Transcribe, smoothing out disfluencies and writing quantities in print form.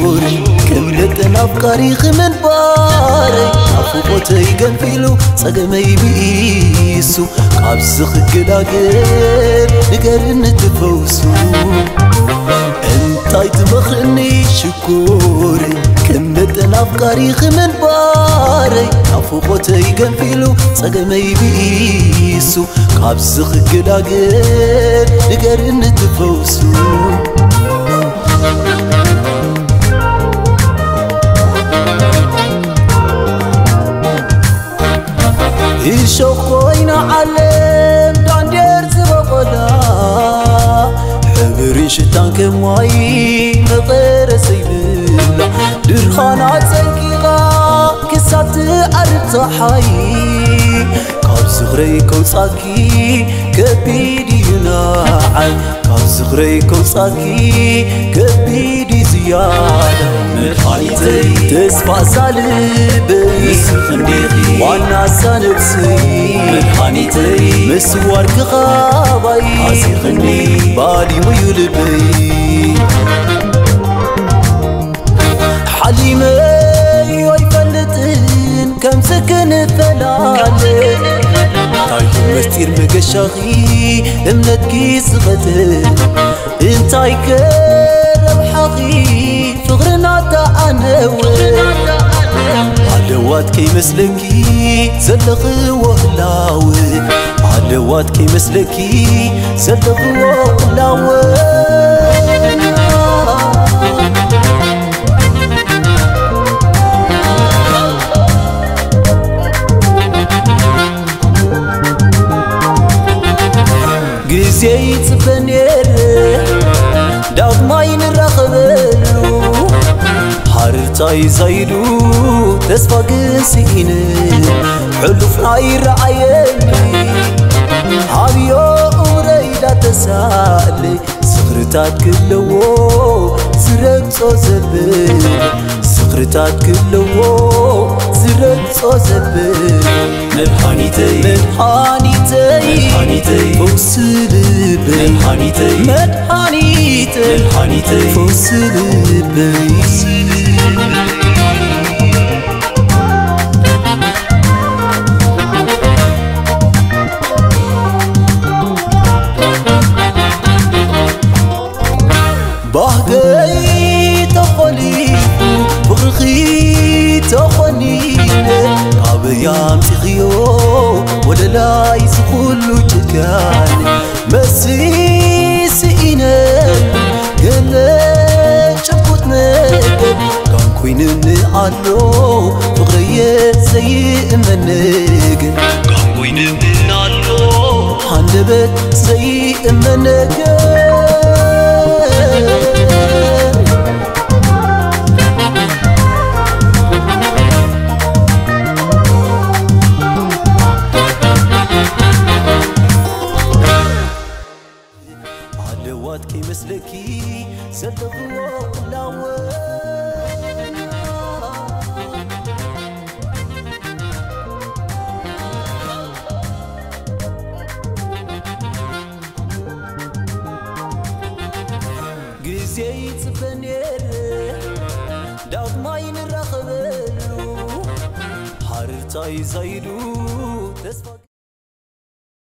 شكوري كملت أفكاري خمن باري أفوقتي جنفيلو سجمي بيسو قابس خجلاجر نقرن تفوسو انتي تمخني شكوري كملت أفكاري خمن باري أفوقتي جنفيلو سجمي بيسو قابس خجلاجر نقرن تفوسو يشوقوين علم داندير زبقلا حبري شتان كمواي مغير سيبلا درخانات زنكيغا كسات أرتاحي قاب زغري كوصاكي كبيدي يناعي قاب زغري كوصاكي كبيدي زيادة مدحانيتي تسفى سالبي خنديقي وانا سانبسي مدحانيتي مسوار كغابي عسي خندي بالي ويلبي حليمي ويفلتن كم سكن فلالي تايكو مستير مقشاغي امنت كيس غتن انتاي كرم حقي فغرنا تعنوي عدوات كي مسلكي زلق وهلاوي عدوات كي مسلكي زلق وهلاوي جزيت بنير دغماين رخبلو حرتاي زايدو تسفى قسين حلف ناير عيني عبيو وريدا تسالي سخرتات كلو زرقصو زبل سخرتات كلو زرقصو زبل مدحانيتي مدحانيتي مدحانيتي فوس لبي مدحانيتي مدحانيتي مدحانيتي فوس لبي باهجي تخلي فرخي تخني قابيام تغيو ولا لا يسخلو جكاني مسيسينا قلت شبكتنا كان كوينني عالو فغرية زي منك كان كوينني عالو حنبت زي منك عدوات كي مسلكي زلقوا وهلاوي جزيت بنير دغماين رخبلو حرتاي زايدو تسفى